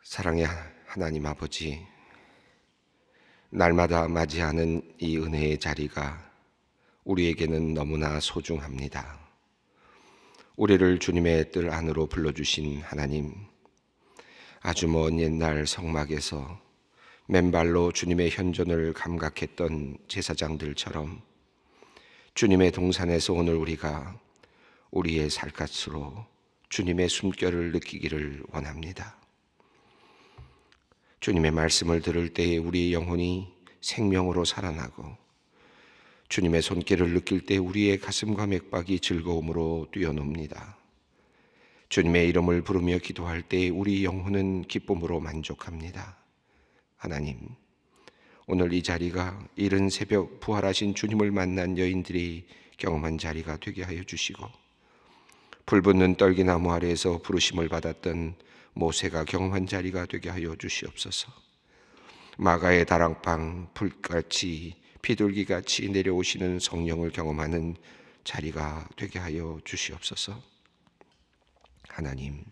사랑의 하나님 아버지, 날마다 맞이하는 이 은혜의 자리가 우리에게는 너무나 소중합니다. 우리를 주님의 뜰 안으로 불러주신 하나님, 아주 먼 옛날 성막에서 맨발로 주님의 현존을 감각했던 제사장들처럼 주님의 동산에서 오늘 우리가 우리의 살갗으로 주님의 숨결을 느끼기를 원합니다. 주님의 말씀을 들을 때에 우리의 영혼이 생명으로 살아나고 주님의 손길을 느낄 때 우리의 가슴과 맥박이 즐거움으로 뛰어놉니다. 주님의 이름을 부르며 기도할 때 우리 영혼은 기쁨으로 만족합니다. 하나님, 오늘 이 자리가 이른 새벽 부활하신 주님을 만난 여인들이 경험한 자리가 되게 하여 주시고, 불붙는 떨기나무 아래에서 부르심을 받았던 모세가 경험한 자리가 되게 하여 주시옵소서. 마가의 다락방 불같이 비둘기같이 내려오시는 성령을 경험하는 자리가 되게 하여 주시옵소서. 하나님,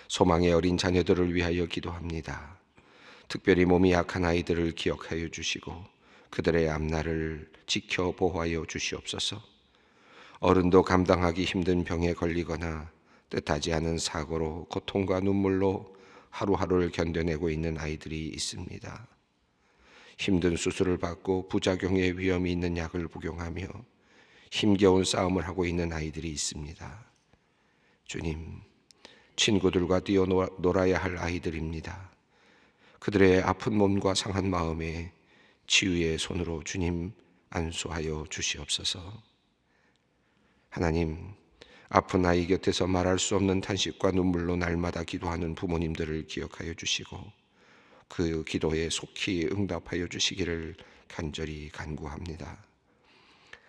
소망의 어린 자녀들을 위하여 기도합니다. 특별히 몸이 약한 아이들을 기억하여 주시고 그들의 앞날을 지켜 보호하여 주시옵소서. 어른도 감당하기 힘든 병에 걸리거나 뜻하지 않은 사고로 고통과 눈물로 하루하루를 견뎌내고 있는 아이들이 있습니다. 힘든 수술을 받고 부작용의 위험이 있는 약을 복용하며 힘겨운 싸움을 하고 있는 아이들이 있습니다. 주님, 친구들과 뛰어놀아야 할 아이들입니다. 그들의 아픈 몸과 상한 마음에 치유의 손으로 주님 안수하여 주시옵소서. 하나님, 아픈 아이 곁에서 말할 수 없는 탄식과 눈물로 날마다 기도하는 부모님들을 기억하여 주시고 그 기도에 속히 응답하여 주시기를 간절히 간구합니다.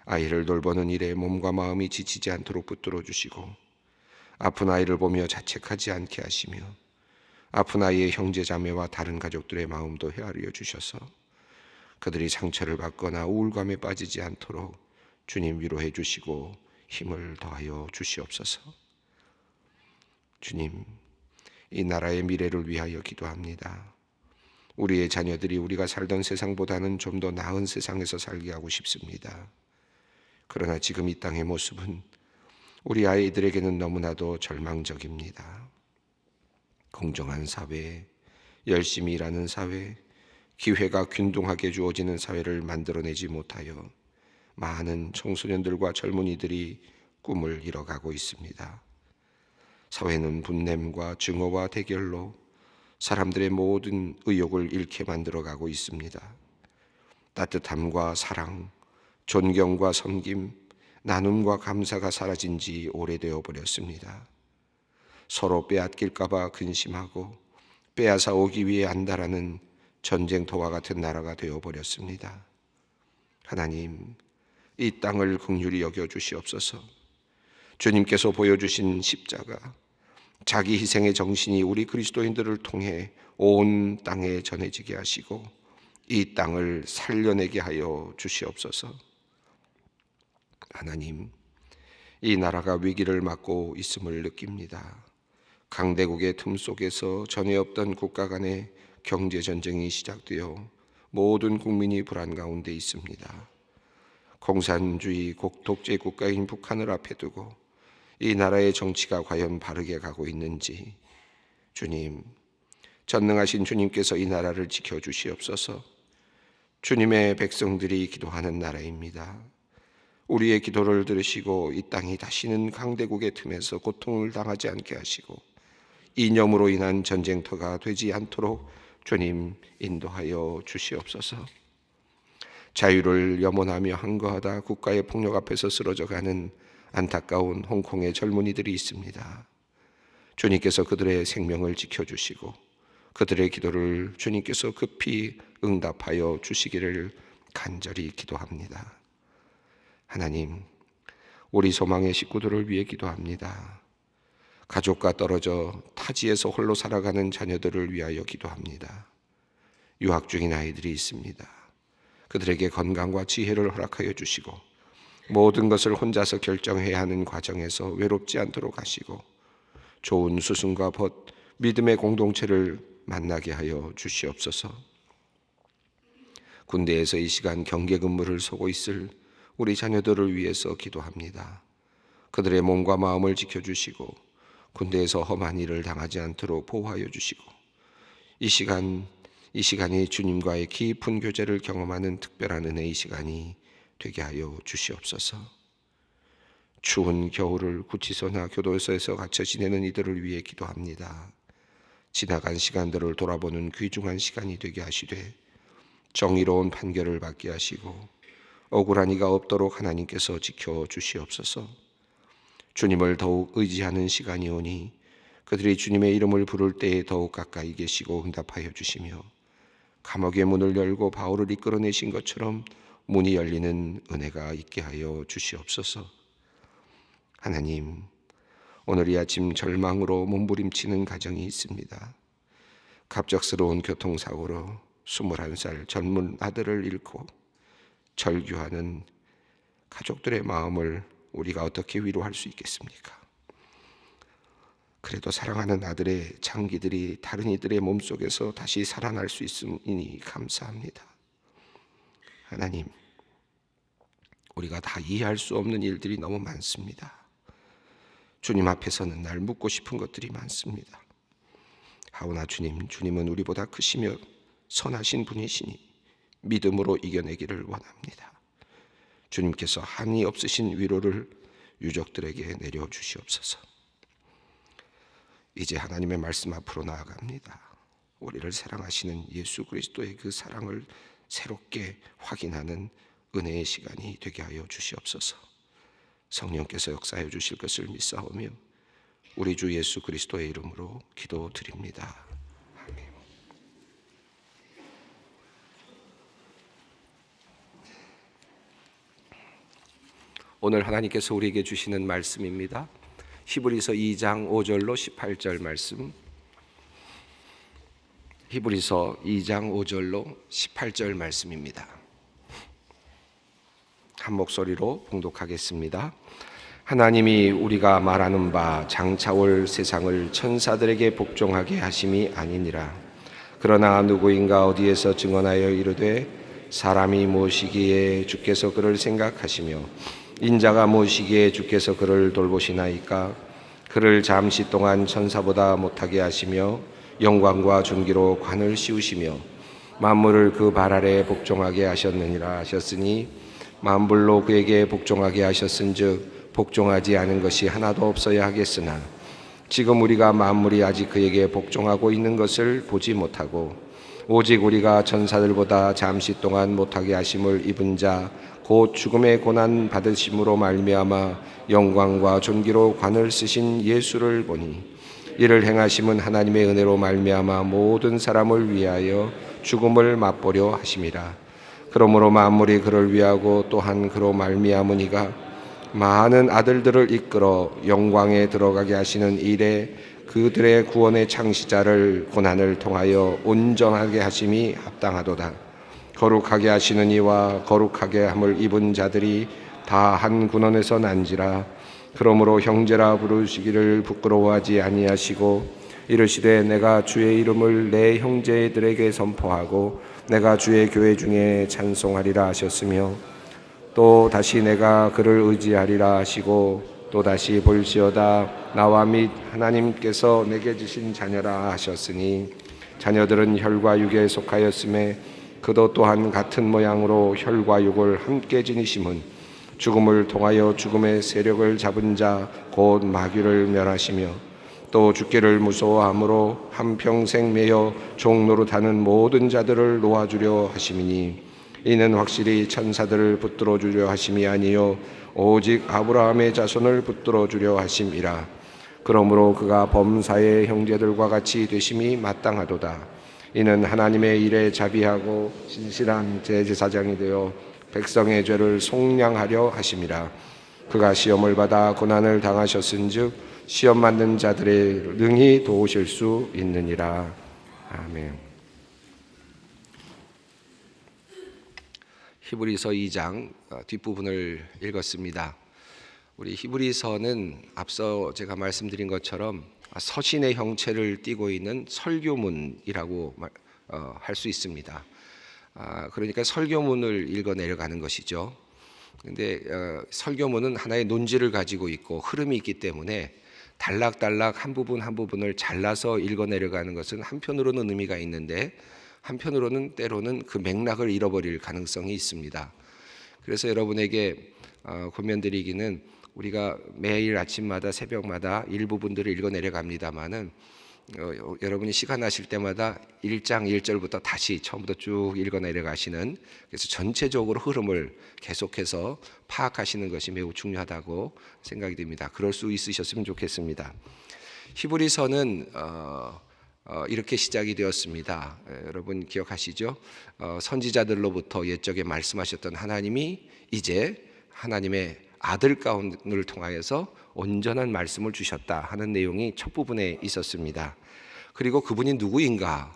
아이를 돌보는 일에 몸과 마음이 지치지 않도록 붙들어 주시고 아픈 아이를 보며 자책하지 않게 하시며 아픈 아이의 형제 자매와 다른 가족들의 마음도 헤아려 주셔서 그들이 상처를 받거나 우울감에 빠지지 않도록 주님 위로해 주시고 힘을 더하여 주시옵소서. 주님, 이 나라의 미래를 위하여 기도합니다. 우리의 자녀들이 우리가 살던 세상보다는 좀 더 나은 세상에서 살게 하고 싶습니다. 그러나 지금 이 땅의 모습은 우리 아이들에게는 너무나도 절망적입니다. 공정한 사회, 열심히 일하는 사회, 기회가 균등하게 주어지는 사회를 만들어내지 못하여 많은 청소년들과 젊은이들이 꿈을 잃어가고 있습니다. 사회는 분냄과 증오와 대결로 사람들의 모든 의욕을 잃게 만들어가고 있습니다. 따뜻함과 사랑, 존경과 섬김, 나눔과 감사가 사라진 지 오래되어 버렸습니다. 서로 빼앗길까 봐 근심하고 빼앗아 오기 위해 안달하는 전쟁터와 같은 나라가 되어 버렸습니다. 하나님, 이 땅을 긍휼히 여겨 주시옵소서. 주님께서 보여주신 십자가, 자기 희생의 정신이 우리 그리스도인들을 통해 온 땅에 전해지게 하시고 이 땅을 살려내게 하여 주시옵소서. 하나님, 이 나라가 위기를 맞고 있음을 느낍니다. 강대국의 틈 속에서 전에 없던 국가 간의 경제 전쟁이 시작되어 모든 국민이 불안 가운데 있습니다. 공산주의 독재 국가인 북한을 앞에 두고 이 나라의 정치가 과연 바르게 가고 있는지 주님, 전능하신 주님께서 이 나라를 지켜주시옵소서. 주님의 백성들이 기도하는 나라입니다. 우리의 기도를 들으시고 이 땅이 다시는 강대국의 틈에서 고통을 당하지 않게 하시고 이념으로 인한 전쟁터가 되지 않도록 주님 인도하여 주시옵소서. 자유를 염원하며 항거하다 국가의 폭력 앞에서 쓰러져가는 안타까운 홍콩의 젊은이들이 있습니다. 주님께서 그들의 생명을 지켜주시고 그들의 기도를 주님께서 급히 응답하여 주시기를 간절히 기도합니다. 하나님, 우리 소망의 식구들을 위해 기도합니다. 가족과 떨어져 타지에서 홀로 살아가는 자녀들을 위하여 기도합니다. 유학 중인 아이들이 있습니다. 그들에게 건강과 지혜를 허락하여 주시고 모든 것을 혼자서 결정해야 하는 과정에서 외롭지 않도록 하시고 좋은 스승과 벗 믿음의 공동체를 만나게 하여 주시옵소서. 군대에서 이 시간 경계 근무를 서고 있을 우리 자녀들을 위해서 기도합니다. 그들의 몸과 마음을 지켜주시고 군대에서 험한 일을 당하지 않도록 보호하여 주시고 이 시간이 주님과의 깊은 교제를 경험하는 특별한 은혜의 시간이 되게 하여 주시옵소서. 추운 겨울을 구치소나 교도소에서 갇혀 지내는 이들을 위해 기도합니다. 지나간 시간들을 돌아보는 귀중한 시간이 되게 하시되 정의로운 판결을 받게 하시고 억울한 이가 없도록 하나님께서 지켜주시옵소서. 주님을 더욱 의지하는 시간이 오니 그들이 주님의 이름을 부를 때에 더욱 가까이 계시고 응답하여 주시며 감옥의 문을 열고 바울을 이끌어내신 것처럼 문이 열리는 은혜가 있게 하여 주시옵소서. 하나님, 오늘 이 아침 절망으로 몸부림치는 가정이 있습니다. 갑작스러운 교통사고로 21살 젊은 아들을 잃고 절규하는 가족들의 마음을 우리가 어떻게 위로할 수 있겠습니까? 그래도 사랑하는 아들의 장기들이 다른 이들의 몸속에서 다시 살아날 수 있으니 감사합니다. 하나님, 우리가 다 이해할 수 없는 일들이 너무 많습니다. 주님 앞에서는 날 묻고 싶은 것들이 많습니다. 하오나 주님은 우리보다 크시며 선하신 분이시니 믿음으로 이겨내기를 원합니다. 주님께서 한이 없으신 위로를 유족들에게 내려주시옵소서. 이제 하나님의 말씀 앞으로 나아갑니다. 우리를 사랑하시는 예수 그리스도의 그 사랑을 새롭게 확인하는 은혜의 시간이 되게 하여 주시옵소서. 성령께서 역사해 주실 것을 믿사오며 우리 주 예수 그리스도의 이름으로 기도드립니다. 아멘. 오늘 하나님께서 우리에게 주시는 말씀입니다. 히브리서 2장 5절로 18절 말씀. 히브리서 2장 5절로 18절 말씀입니다. 한 목소리로 봉독하겠습니다. 하나님이 우리가 말하는 바 장차 올 세상을 천사들에게 복종하게 하심이 아니니라. 그러나 누구인가 어디에서 증언하여 이르되 사람이 무엇이기에 주께서 그를 생각하시며 인자가 무엇이기에 주께서 그를 돌보시나이까. 그를 잠시 동안 천사보다 못하게 하시며 영광과 존귀로 관을 씌우시며 만물을 그 발 아래 복종하게 하셨느니라 하셨으니 만물로 그에게 복종하게 하셨은즉 복종하지 않은 것이 하나도 없어야 하겠으나 지금 우리가 만물이 아직 그에게 복종하고 있는 것을 보지 못하고 오직 우리가 천사들보다 잠시 동안 못하게 하심을 입은 자 곧 죽음의 고난 받으심으로 말미암아 영광과 존귀로 관을 쓰신 예수를 보니 이를 행하심은 하나님의 은혜로 말미암아 모든 사람을 위하여 죽음을 맛보려 하심이라. 그러므로 만물이 그를 위하고 또한 그로 말미암으니가 많은 아들들을 이끌어 영광에 들어가게 하시는 일에 그들의 구원의 창시자를 고난을 통하여 온전하게 하심이 합당하도다. 거룩하게 하시는 이와 거룩하게 함을 입은 자들이 다 한 군원에서 난지라. 그러므로 형제라 부르시기를 부끄러워하지 아니하시고 이르시되 내가 주의 이름을 내 형제들에게 선포하고 내가 주의 교회 중에 찬송하리라 하셨으며 또 다시 내가 그를 의지하리라 하시고 또 다시 볼지어다 나와 및 하나님께서 내게 주신 자녀라 하셨으니 자녀들은 혈과 육에 속하였음에 그도 또한 같은 모양으로 혈과 육을 함께 지니심은 죽음을 통하여 죽음의 세력을 잡은 자 곧 마귀를 멸하시며 또 죽기를 무서워함으로 한평생 매여 종노릇하는 모든 자들을 놓아주려 하심이니 이는 확실히 천사들을 붙들어 주려 하심이 아니요 오직 아브라함의 자손을 붙들어 주려 하심이라. 그러므로 그가 범사의 형제들과 같이 되심이 마땅하도다. 이는 하나님의 일에 자비하고 신실한 대제사장이 되어 백성의 죄를 속량하려 하심이라. 그가 시험을 받아 고난을 당하셨은즉 시험 받는 자들의 능히 도우실 수 있느니라. 아멘. 히브리서 2장 뒷부분을 읽었습니다. 우리 히브리서는 앞서 제가 말씀드린 것처럼 서신의 형체를 띠고 있는 설교문이라고 할 수 있습니다. 그러니까 설교문을 읽어내려가는 것이죠. 근데 설교문은 하나의 논지를 가지고 있고 흐름이 있기 때문에 단락단락 한 부분 한 부분을 잘라서 읽어내려가는 것은 한편으로는 의미가 있는데 한편으로는 때로는 그 맥락을 잃어버릴 가능성이 있습니다. 그래서 여러분에게 권면드리기는 우리가 매일 아침마다 새벽마다 일부분들을 읽어내려갑니다마는 여러분이 시간 나실 때마다 1장 1절부터 다시 처음부터 쭉 읽어내려가시는, 그래서 전체적으로 흐름을 계속해서 파악하시는 것이 매우 중요하다고 생각이 됩니다. 그럴 수 있으셨으면 좋겠습니다. 히브리서는 이렇게 시작이 되었습니다. 여러분 기억하시죠? 선지자들로부터 옛적에 말씀하셨던 하나님이 이제 하나님의 아들 가운을 통하여서 온전한 말씀을 주셨다 하는 내용이 첫 부분에 있었습니다. 그리고 그분이 누구인가?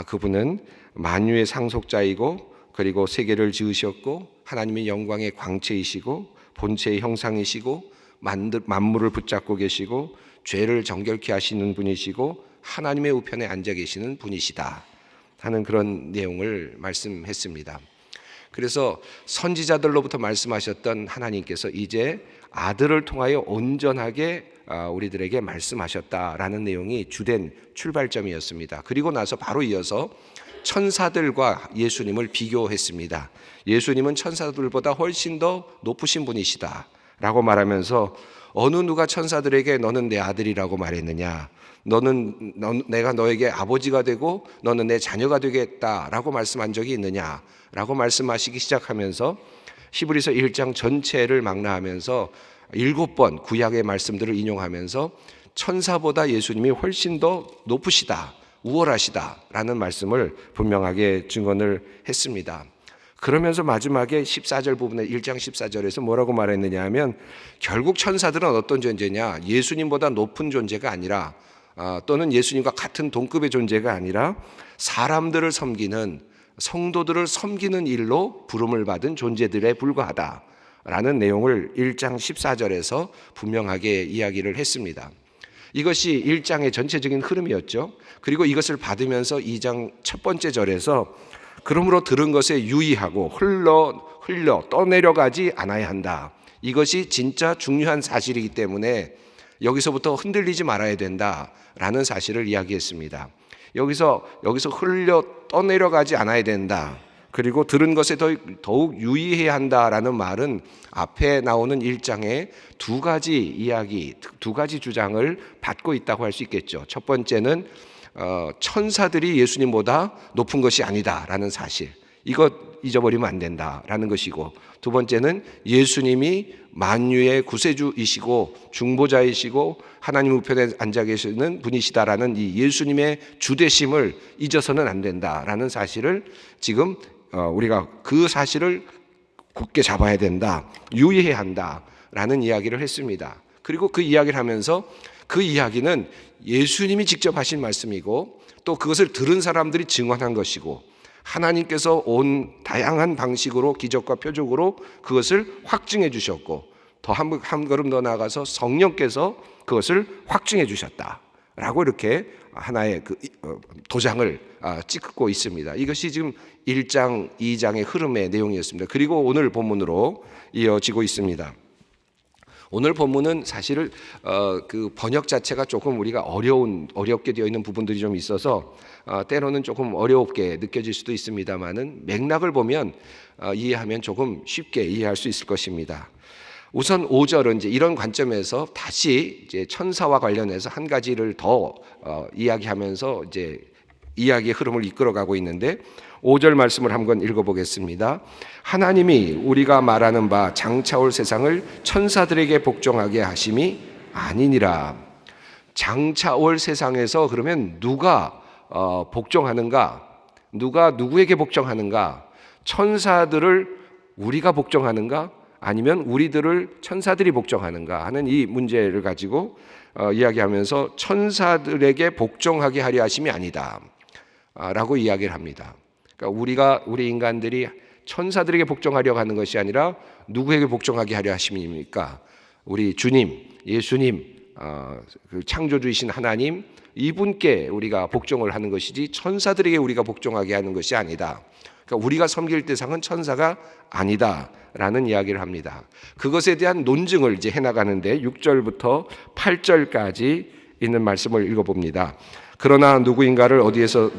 그분은 만유의 상속자이고 그리고 세계를 지으셨고 하나님의 영광의 광채이시고 본체의 형상이시고 만물을 붙잡고 계시고 죄를 정결케 하시는 분이시고 하나님의 우편에 앉아 계시는 분이시다 하는 그런 내용을 말씀했습니다. 그래서 선지자들로부터 말씀하셨던 하나님께서 이제 아들을 통하여 온전하게 우리들에게 말씀하셨다라는 내용이 주된 출발점이었습니다. 그리고 나서 바로 이어서 천사들과 예수님을 비교했습니다. 예수님은 천사들보다 훨씬 더 높으신 분이시다 라고 말하면서 어느 누가 천사들에게 너는 내 아들이라고 말했느냐, 내가 너에게 아버지가 되고 너는 내 자녀가 되겠다라고 말씀한 적이 있느냐라고 말씀하시기 시작하면서 히브리서 1장 전체를 망라하면서 7번 구약의 말씀들을 인용하면서 천사보다 예수님이 훨씬 더 높으시다, 우월하시다라는 말씀을 분명하게 증언을 했습니다. 그러면서 마지막에 14절 부분에 1장 14절에서 뭐라고 말했느냐 하면 결국 천사들은 어떤 존재냐, 예수님보다 높은 존재가 아니라 또는 예수님과 같은 동급의 존재가 아니라 사람들을 섬기는, 성도들을 섬기는 일로 부름을 받은 존재들에 불과하다라는 내용을 1장 14절에서 분명하게 이야기를 했습니다. 이것이 1장의 전체적인 흐름이었죠. 그리고 이것을 받으면서 2장 첫 번째 절에서 그러므로 들은 것에 유의하고 흘러 떠내려가지 않아야 한다. 이것이 진짜 중요한 사실이기 때문에 여기서부터 흔들리지 말아야 된다라는 사실을 이야기했습니다. 여기서 흘려 떠내려가지 않아야 된다. 그리고 들은 것에 더욱 유의해야 한다라는 말은 앞에 나오는 1장에 두 가지 주장을 받고 있다고 할 수 있겠죠. 첫 번째는 천사들이 예수님보다 높은 것이 아니다라는 사실, 이것 잊어버리면 안 된다라는 것이고, 두 번째는 예수님이 만유의 구세주이시고 중보자이시고 하나님 우편에 앉아 계시는 분이시다라는 이 예수님의 주되심을 잊어서는 안 된다라는 사실을 지금 우리가 그 사실을 굳게 잡아야 된다, 유의해야 한다라는 이야기를 했습니다. 그리고 그 이야기를 하면서 그 이야기는 예수님이 직접 하신 말씀이고 또 그것을 들은 사람들이 증언한 것이고 하나님께서 온 다양한 방식으로 기적과 표적으로 그것을 확증해 주셨고 더 한 걸음 더 나아가서 성령께서 그것을 확증해 주셨다라고 이렇게 하나의 도장을 찍고 있습니다. 이것이 지금 1장, 2장의 흐름의 내용이었습니다. 그리고 오늘 본문으로 이어지고 있습니다. 오늘 본문은 사실 그 번역 자체가 조금 우리가 어렵게 되어 있는 부분들이 좀 있어서 때로는 조금 어렵게 느껴질 수도 있습니다만은 맥락을 보면 이해하면 조금 쉽게 이해할 수 있을 것입니다. 우선 5절은 이제 이런 관점에서 다시 이제 천사와 관련해서 한 가지를 더 이야기하면서 이제 이야기의 흐름을 이끌어가고 있는데 5절 말씀을 한번 읽어보겠습니다. 하나님이 우리가 말하는 바 장차올 세상을 천사들에게 복종하게 하심이 아니니라. 장차올 세상에서 그러면 누가 복종하는가? 누가 누구에게 복종하는가? 천사들을 우리가 복종하는가? 아니면 우리들을 천사들이 복종하는가 하는 이 문제를 가지고 이야기하면서 천사들에게 복종하게 하려 하심이 아니다 라고 이야기를 합니다. 그러니까 우리 인간들이 천사들에게 복종하려고 하는 것이 아니라 누구에게 복종하게 하려 하심입니까? 우리 주님, 예수님, 그 창조주이신 하나님 이분께 우리가 복종을 하는 것이지 천사들에게 우리가 복종하게 하는 것이 아니다. 그러니까 우리가 섬길 대상은 천사가 아니다라는 이야기를 합니다. 그것에 대한 논증을 이제 해나가는데 6절부터 8절까지 있는 말씀을 읽어봅니다. 그러나 누구인가를 어디에서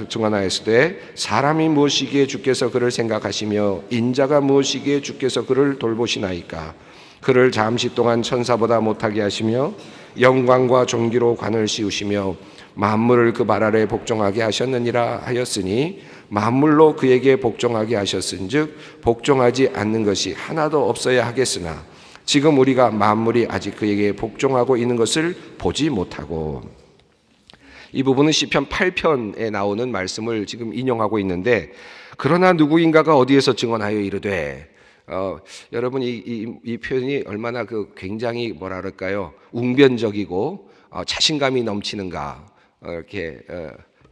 증언하였으되 사람이 무엇이기에 주께서 그를 생각하시며 인자가 무엇이기에 주께서 그를 돌보시나이까. 그를 잠시 동안 천사보다 못하게 하시며 영광과 존귀로 관을 씌우시며 만물을 그 발 아래 복종하게 하셨느니라 하였으니 만물로 그에게 복종하게 하셨은즉 복종하지 않는 것이 하나도 없어야 하겠으나 지금 우리가 만물이 아직 그에게 복종하고 있는 것을 보지 못하고. 이 부분은 시편 8편에 나오는 말씀을 지금 인용하고 있는데, 그러나 누구인가가 어디에서 증언하여 이르되, 여러분 이 표현이 얼마나 굉장히 뭐라 그럴까요? 웅변적이고 자신감이 넘치는가 이렇게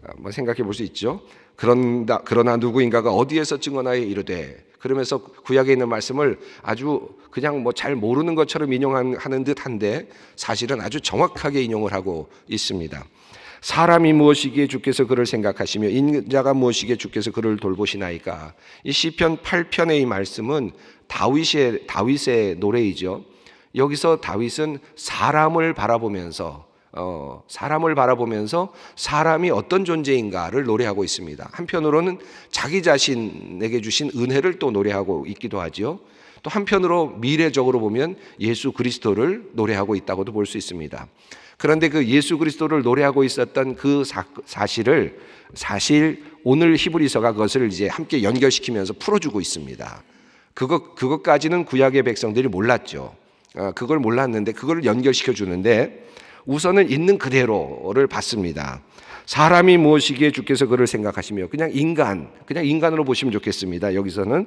한번 생각해 볼 수 있죠. 그러나 누구인가가 어디에서 증언하여 이르되, 그러면서 구약에 있는 말씀을 아주 그냥 뭐 잘 모르는 것처럼 인용하는 듯한데 사실은 아주 정확하게 인용을 하고 있습니다. 사람이 무엇이기에 주께서 그를 생각하시며 인자가 무엇이기에 주께서 그를 돌보시나이까. 이 시편 8편의 이 말씀은 다윗의 노래이죠. 여기서 다윗은 사람을 바라보면서 사람이 어떤 존재인가를 노래하고 있습니다. 한편으로는 자기 자신에게 주신 은혜를 또 노래하고 있기도 하죠. 또 한편으로 미래적으로 보면 예수 그리스도를 노래하고 있다고도 볼 수 있습니다. 그런데 그 예수 그리스도를 노래하고 있었던 그 사실 오늘 히브리서가 그것을 이제 함께 연결시키면서 풀어주고 있습니다. 그것까지는 구약의 백성들이 몰랐죠. 그걸 몰랐는데 그걸 연결시켜 주는데 우선은 있는 그대로를 봤습니다. 사람이 무엇이기에 주께서 그를 생각하시며, 그냥 인간으로 보시면 좋겠습니다. 여기서는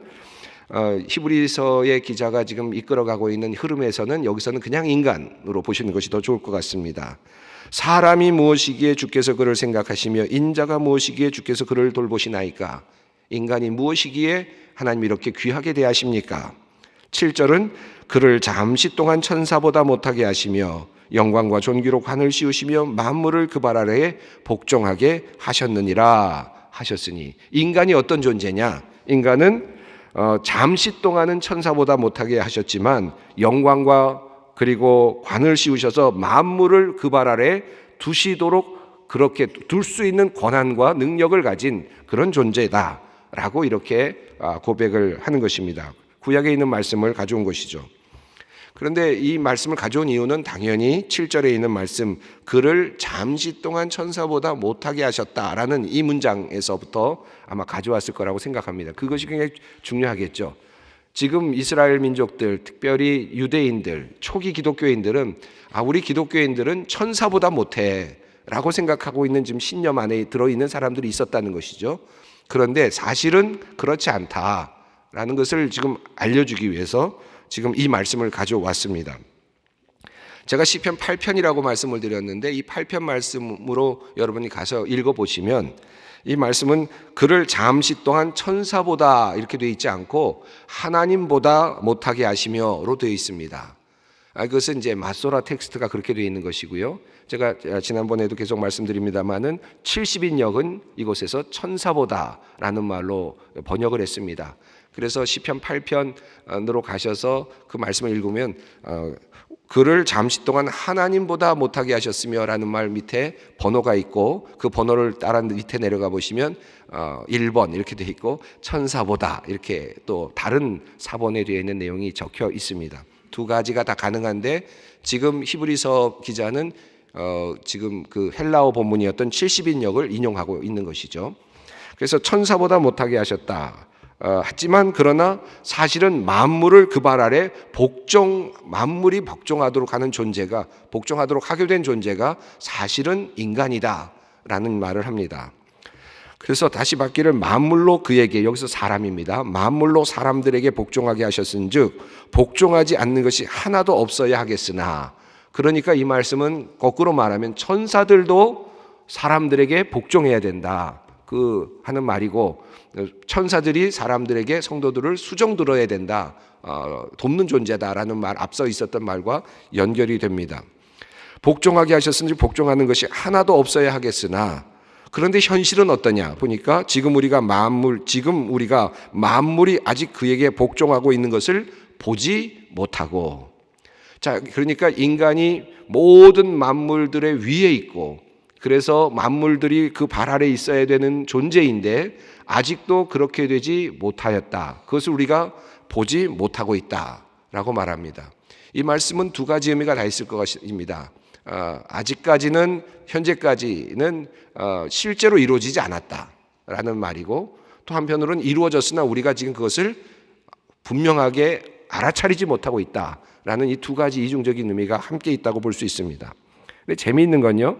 히브리서의 기자가 지금 이끌어가고 있는 흐름에서는 여기서는 그냥 인간으로 보시는 것이 더 좋을 것 같습니다. 사람이 무엇이기에 주께서 그를 생각하시며 인자가 무엇이기에 주께서 그를 돌보시나이까. 인간이 무엇이기에 하나님이 이렇게 귀하게 대하십니까? 7절은 그를 잠시 동안 천사보다 못하게 하시며 영광과 존귀로 관을 씌우시며 만물을 그 발 아래에 복종하게 하셨느니라 하셨으니, 인간이 어떤 존재냐? 인간은 잠시 동안은 천사보다 못하게 하셨지만 영광과 그리고 관을 씌우셔서 만물을 그 발 아래에 두시도록 그렇게 둘 수 있는 권한과 능력을 가진 그런 존재다라고 이렇게 고백을 하는 것입니다. 구약에 있는 말씀을 가져온 것이죠. 그런데 이 말씀을 가져온 이유는 당연히 7절에 있는 말씀, 그를 잠시 동안 천사보다 못하게 하셨다라는 이 문장에서부터 아마 가져왔을 거라고 생각합니다. 그것이 굉장히 중요하겠죠. 지금 이스라엘 민족들, 특별히 유대인들, 초기 기독교인들은 우리 기독교인들은 천사보다 못해 라고 생각하고 있는 지금 신념 안에 들어있는 사람들이 있었다는 것이죠. 그런데 사실은 그렇지 않다라는 것을 지금 알려주기 위해서 지금 이 말씀을 가져왔습니다. 제가 시편 8편이라고 말씀을 드렸는데 이 8편 말씀으로 여러분이 가서 읽어보시면 이 말씀은 그를 잠시 동안 천사보다 이렇게 되어 있지 않고 하나님보다 못하게 하시며로 되어 있습니다. 그것은 이제 마소라 텍스트가 그렇게 되어 있는 것이고요. 제가 지난번에도 계속 말씀드립니다만은 70인역은 이곳에서 천사보다라는 말로 번역을 했습니다. 그래서 시편 8편으로 가셔서 그 말씀을 읽으면 그를 잠시 동안 하나님보다 못하게 하셨으며라는 말 밑에 번호가 있고 그 번호를 따라 밑에 내려가 보시면 1번 이렇게 되어 있고 천사보다 이렇게 또 다른 사본에 되어 있는 내용이 적혀 있습니다. 두 가지가 다 가능한데 지금 히브리서 기자는 지금 그 헬라어 본문이었던 70인역을 인용하고 있는 것이죠. 그래서 천사보다 못하게 하셨다. 하지만 그러나 사실은 만물을 그 발 아래 만물이 복종하도록 하는 존재가, 복종하도록 하게 된 존재가 사실은 인간이다라는 말을 합니다. 그래서 다시 받기를 만물로 그에게, 여기서 사람입니다. 만물로 사람들에게 복종하게 하셨은즉 복종하지 않는 것이 하나도 없어야 하겠으나, 그러니까 이 말씀은 거꾸로 말하면 천사들도 사람들에게 복종해야 된다 하는 말이고, 천사들이 사람들에게 성도들을 수종 들어야 된다, 돕는 존재다라는 말, 앞서 있었던 말과 연결이 됩니다. 복종하게 하셨으니 복종하는 것이 하나도 없어야 하겠으나, 그런데 현실은 어떠냐 보니까 지금 우리가 만물이 아직 그에게 복종하고 있는 것을 보지 못하고, 자, 그러니까 인간이 모든 만물들의 위에 있고, 그래서 만물들이 그 발 아래 있어야 되는 존재인데 아직도 그렇게 되지 못하였다. 그것을 우리가 보지 못하고 있다라고 말합니다. 이 말씀은 두 가지 의미가 다 있을 것입니다. 아직까지는, 현재까지는 실제로 이루어지지 않았다라는 말이고, 또 한편으로는 이루어졌으나 우리가 지금 그것을 분명하게 알아차리지 못하고 있다라는 이 두 가지 이중적인 의미가 함께 있다고 볼 수 있습니다. 근데 재미있는 건요,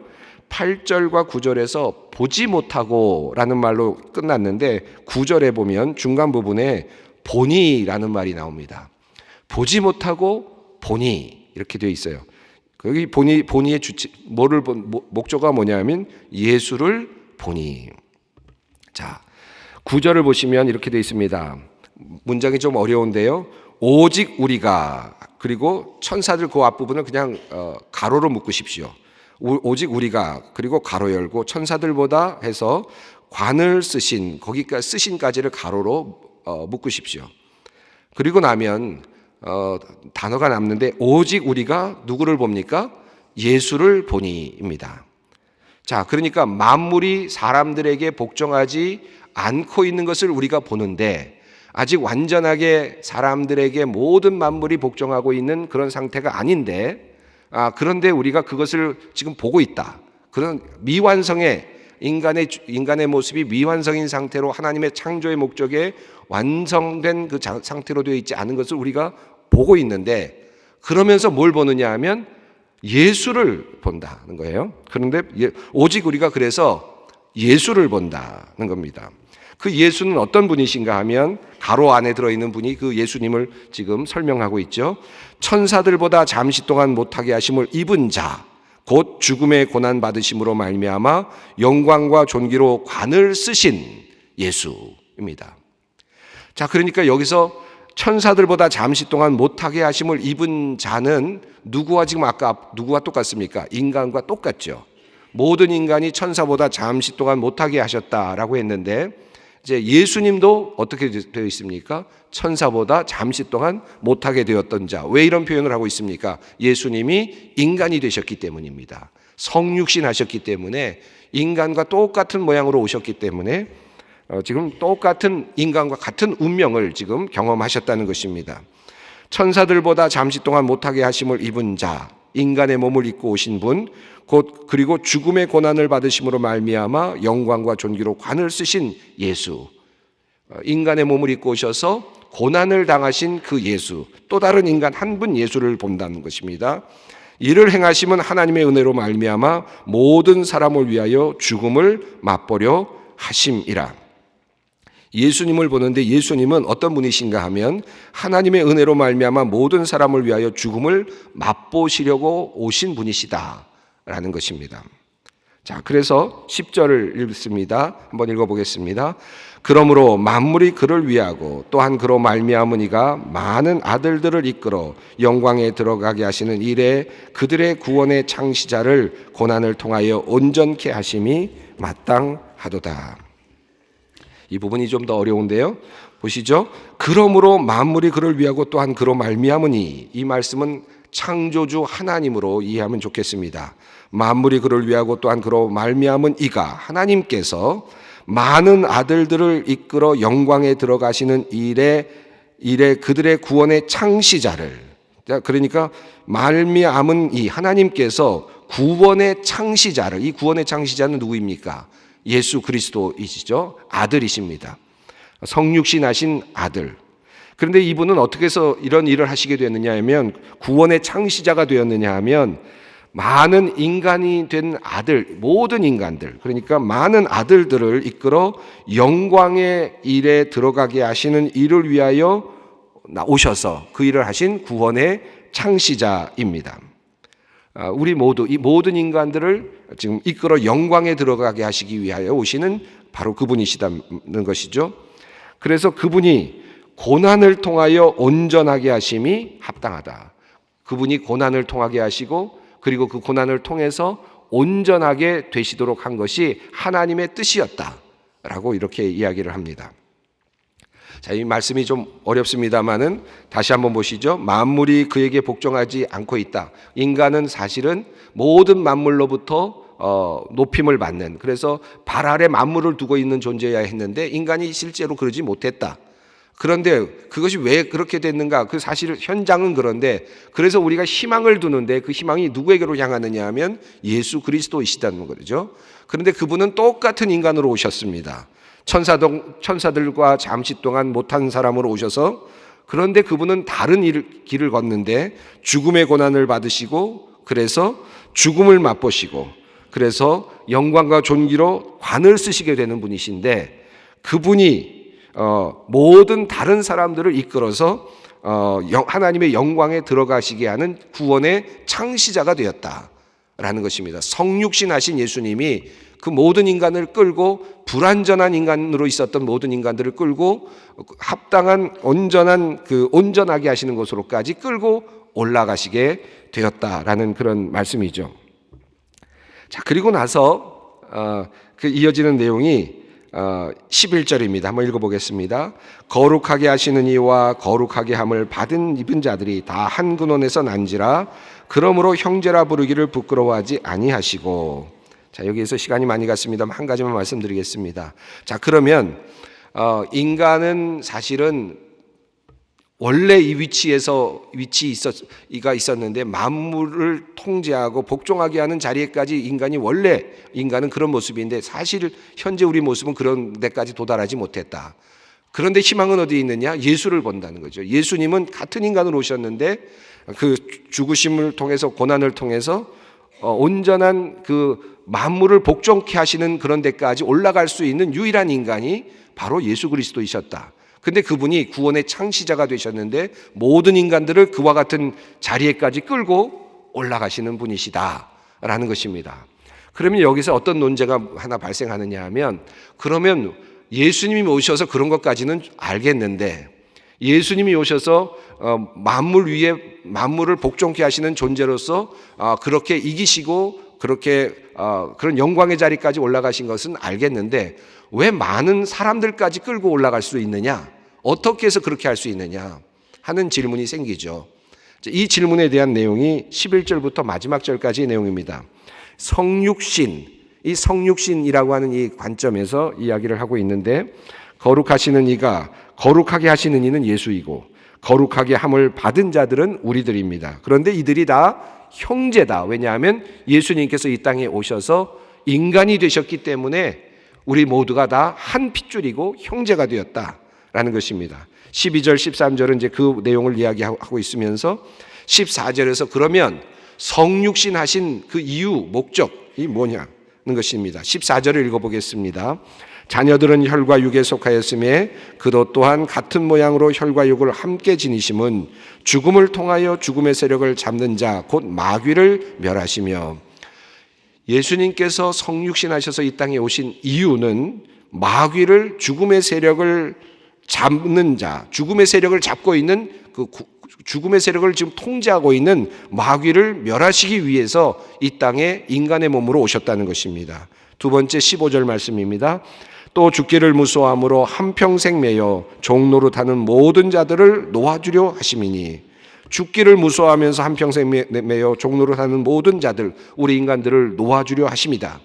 8절과 9절에서 보지 못하고 라는 말로 끝났는데 9절에 보면 중간 부분에 보니라는 말이 나옵니다. 보지 못하고 보니 이렇게 되어 있어요. 여기 보니의 목적어가 뭐냐면 예수를 보니. 자, 9절을 보시면 이렇게 되어 있습니다. 문장이 좀 어려운데요. 오직 우리가, 그리고 천사들 그 앞부분을 그냥 가로로 묶으십시오. 오직 우리가, 그리고 가로 열고 천사들보다 해서 관을 쓰신, 거기까지 쓰신까지를 가로로 묶으십시오. 그리고 나면 단어가 남는데 오직 우리가 누구를 봅니까? 예수를 보니입니다. 자, 그러니까 만물이 사람들에게 복종하지 않고 있는 것을 우리가 보는데, 아직 완전하게 사람들에게 모든 만물이 복종하고 있는 그런 상태가 아닌데, 그런데 우리가 그것을 지금 보고 있다. 그런 미완성의 인간의 모습이 미완성인 상태로 하나님의 창조의 목적에 완성된 그 상태로 되어 있지 않은 것을 우리가 보고 있는데, 그러면서 뭘 보느냐 하면 예수를 본다는 거예요. 그런데 오직 우리가 그래서 예수를 본다는 겁니다. 그 예수는 어떤 분이신가 하면 가로 안에 들어있는 분이 그 예수님을 지금 설명하고 있죠. 천사들보다 잠시 동안 못하게 하심을 입은 자, 곧 죽음의 고난 받으심으로 말미암아 영광과 존귀로 관을 쓰신 예수입니다. 자, 그러니까 여기서 천사들보다 잠시 동안 못하게 하심을 입은 자는 누구와 똑같습니까? 인간과 똑같죠. 모든 인간이 천사보다 잠시 동안 못하게 하셨다라고 했는데, 이제 예수님도 어떻게 되어 있습니까? 천사보다 잠시 동안 못하게 되었던 자. 왜 이런 표현을 하고 있습니까? 예수님이 인간이 되셨기 때문입니다. 성육신 하셨기 때문에, 인간과 똑같은 모양으로 오셨기 때문에 지금 똑같은 인간과 같은 운명을 지금 경험하셨다는 것입니다. 천사들보다 잠시 동안 못하게 하심을 입은 자, 인간의 몸을 입고 오신 분, 곧 그리고 죽음의 고난을 받으심으로 말미암아 영광과 존귀로 관을 쓰신 예수, 인간의 몸을 입고 오셔서 고난을 당하신 그 예수, 또 다른 인간 한 분 예수를 본다는 것입니다. 이를 행하심은 하나님의 은혜로 말미암아 모든 사람을 위하여 죽음을 맛보려 하심이라. 예수님을 보는데 예수님은 어떤 분이신가 하면 하나님의 은혜로 말미암아 모든 사람을 위하여 죽음을 맛보시려고 오신 분이시다라는 것입니다. 자, 그래서 10절을 읽습니다. 한번 읽어보겠습니다. 그러므로 만물이 그를 위하고 또한 그로 말미암으니가 많은 아들들을 이끌어 영광에 들어가게 하시는 일에 그들의 구원의 창시자를 고난을 통하여 온전케 하심이 마땅하도다. 이 부분이 좀 더 어려운데요. 보시죠. 그러므로 만물이 그를 위하고 또한 그로 말미암으니, 이 말씀은 창조주 하나님으로 이해하면 좋겠습니다. 만물이 그를 위하고 또한 그로 말미암은 이가, 하나님께서 많은 아들들을 이끌어 영광에 들어가시는 일에 그들의 구원의 창시자를, 그러니까 말미암은 이 하나님께서 구원의 창시자를, 이 구원의 창시자는 누구입니까? 예수 그리스도이시죠. 아들이십니다. 성육신하신 아들. 그런데 이분은 어떻게 해서 이런 일을 하시게 되느냐 하면, 구원의 창시자가 되었느냐 하면, 많은 인간이 된 아들, 모든 인간들, 그러니까 많은 아들들을 이끌어 영광의 일에 들어가게 하시는 일을 위하여 오셔서 그 일을 하신 구원의 창시자입니다. 우리 모두, 이 모든 인간들을 지금 이끌어 영광에 들어가게 하시기 위하여 오시는 바로 그분이시다는 것이죠. 그래서 그분이 고난을 통하여 온전하게 하심이 합당하다. 그분이 고난을 통하게 하시고 그리고 그 고난을 통해서 온전하게 되시도록 한 것이 하나님의 뜻이었다라고 이렇게 이야기를 합니다. 자, 이 말씀이 좀 어렵습니다만은 다시 한번 보시죠. 만물이 그에게 복종하지 않고 있다. 인간은 사실은 모든 만물로부터 높임을 받는, 그래서 발 아래 만물을 두고 있는 존재여야 했는데 인간이 실제로 그러지 못했다. 그런데 그것이 왜 그렇게 됐는가? 그 사실 현장은 그런데, 그래서 우리가 희망을 두는데 그 희망이 누구에게로 향하느냐 하면 예수 그리스도이시다는 거죠. 그런데 그분은 똑같은 인간으로 오셨습니다. 천사들과 잠시 동안 못한 사람으로 오셔서, 그런데 그분은 다른 길을 걷는데 죽음의 고난을 받으시고, 그래서 죽음을 맛보시고, 그래서 영광과 존귀로 관을 쓰시게 되는 분이신데, 그분이 모든 다른 사람들을 이끌어서 하나님의 영광에 들어가시게 하는 구원의 창시자가 되었다라는 것입니다. 성육신 하신 예수님이 그 모든 인간을 끌고, 불완전한 인간으로 있었던 모든 인간들을 끌고 합당한 온전하게 하시는 곳으로까지 끌고 올라가시게 되었다라는 그런 말씀이죠. 자, 그리고 나서 그 이어지는 내용이 11절입니다. 한번 읽어보겠습니다. 거룩하게 하시는 이와 거룩하게 함을 입은 자들이 다 한 근원에서 난지라. 그러므로 형제라 부르기를 부끄러워하지 아니하시고. 자, 여기에서 시간이 많이 갔습니다만 한 가지만 말씀드리겠습니다. 자, 그러면 인간은 사실은 원래 이 위치가 있었는데 만물을 통제하고 복종하게 하는 자리에까지 인간은 그런 모습인데, 사실 현재 우리 모습은 그런 데까지 도달하지 못했다. 그런데 희망은 어디에 있느냐? 예수를 본다는 거죠. 예수님은 같은 인간으로 오셨는데 그 죽으심을 통해서, 고난을 통해서 온전한 그 만물을 복종케 하시는 그런 데까지 올라갈 수 있는 유일한 인간이 바로 예수 그리스도이셨다. 근데 그분이 구원의 창시자가 되셨는데 모든 인간들을 그와 같은 자리에까지 끌고 올라가시는 분이시다라는 것입니다. 그러면 여기서 어떤 논제가 하나 발생하느냐 하면, 그러면 예수님이 오셔서 그런 것까지는 알겠는데, 예수님이 오셔서 만물 위에 만물을 복종케 하시는 존재로서 그렇게 이기시고 그렇게 그런 영광의 자리까지 올라가신 것은 알겠는데, 왜 많은 사람들까지 끌고 올라갈 수 있느냐? 어떻게 해서 그렇게 할 수 있느냐? 하는 질문이 생기죠. 이 질문에 대한 내용이 11절부터 마지막 절까지의 내용입니다. 이 성육신이라고 하는 이 관점에서 이야기를 하고 있는데, 거룩하시는 이가, 거룩하게 하시는 이는 예수이고 거룩하게 함을 받은 자들은 우리들입니다. 그런데 이들이 다 형제다. 왜냐하면 예수님께서 이 땅에 오셔서 인간이 되셨기 때문에 우리 모두가 다 한 핏줄이고 형제가 되었다라는 것입니다. 12절, 13절은 이제 그 내용을 이야기하고 있으면서 14절에서 그러면 성육신 하신 그 이유, 목적이 뭐냐는 것입니다. 14절을 읽어보겠습니다. 자녀들은 혈과 육에 속하였음에 그도 또한 같은 모양으로 혈과 육을 함께 지니심은 죽음을 통하여 죽음의 세력을 잡는 자 곧 마귀를 멸하시며. 예수님께서 성육신하셔서 이 땅에 오신 이유는 마귀를, 죽음의 세력을 잡는 자, 죽음의 세력을 잡고 있는 죽음의 세력을 지금 통제하고 있는 마귀를 멸하시기 위해서 이 땅에 인간의 몸으로 오셨다는 것입니다. 두 번째 15절 말씀입니다. 또 죽기를 무서워함으로 한평생 매여 종노릇하는 모든 자들을 놓아주려 하심이니. 죽기를 무서워하면서 한평생 매여 종노릇하는 모든 자들, 우리 인간들을 놓아주려 하십니다.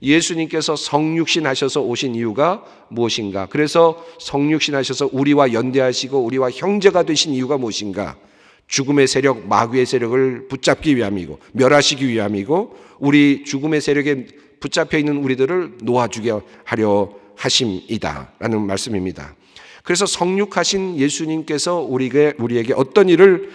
예수님께서 성육신하셔서 오신 이유가 무엇인가? 그래서 성육신하셔서 우리와 연대하시고 우리와 형제가 되신 이유가 무엇인가? 죽음의 세력, 마귀의 세력을 붙잡기 위함이고 멸하시기 위함이고, 우리 죽음의 세력에 붙잡혀 있는 우리들을 놓아주게 하려 하심이다라는 말씀입니다. 그래서 성육하신 예수님께서 우리에게 어떤 일을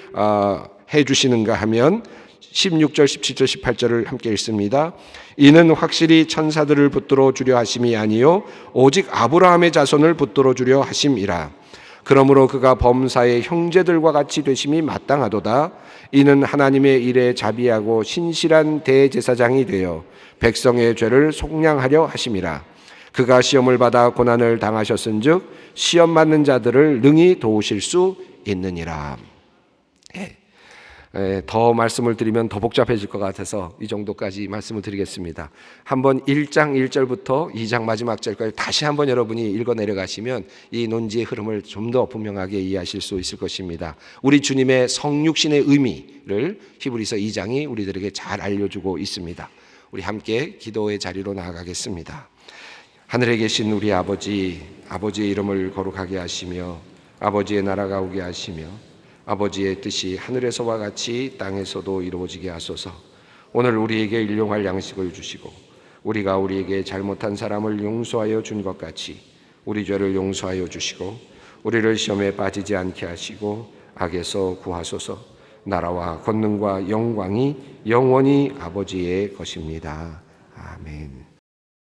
해주시는가 하면 16절, 17절, 18절을 함께 읽습니다. 이는 확실히 천사들을 붙들어 주려 하심이 아니요 오직 아브라함의 자손을 붙들어 주려 하심이라. 그러므로 그가 범사의 형제들과 같이 되심이 마땅하도다. 이는 하나님의 일에 자비하고 신실한 대제사장이 되어 백성의 죄를 속량하려 하심이라. 그가 시험을 받아 고난을 당하셨은즉 시험 받는 자들을 능히 도우실 수 있느니라. 더 말씀을 드리면 더 복잡해질 것 같아서 이 정도까지 말씀을 드리겠습니다. 한번 1장 1절부터 2장 마지막 절까지 다시 한번 여러분이 읽어 내려가시면 이 논지의 흐름을 좀 더 분명하게 이해하실 수 있을 것입니다. 우리 주님의 성육신의 의미를 히브리서 2장이 우리들에게 잘 알려주고 있습니다. 우리 함께 기도의 자리로 나아가겠습니다. 하늘에 계신 우리 아버지, 아버지의 이름을 거룩하게 하시며 아버지의 나라가 오게 하시며 아버지의 뜻이 하늘에서와 같이 땅에서도 이루어지게 하소서. 오늘 우리에게 일용할 양식을 주시고 우리가 우리에게 잘못한 사람을 용서하여 준 것 같이 우리 죄를 용서하여 주시고 우리를 시험에 빠지지 않게 하시고 악에서 구하소서. 나라와 권능과 영광이 영원히 아버지의 것입니다. 아멘.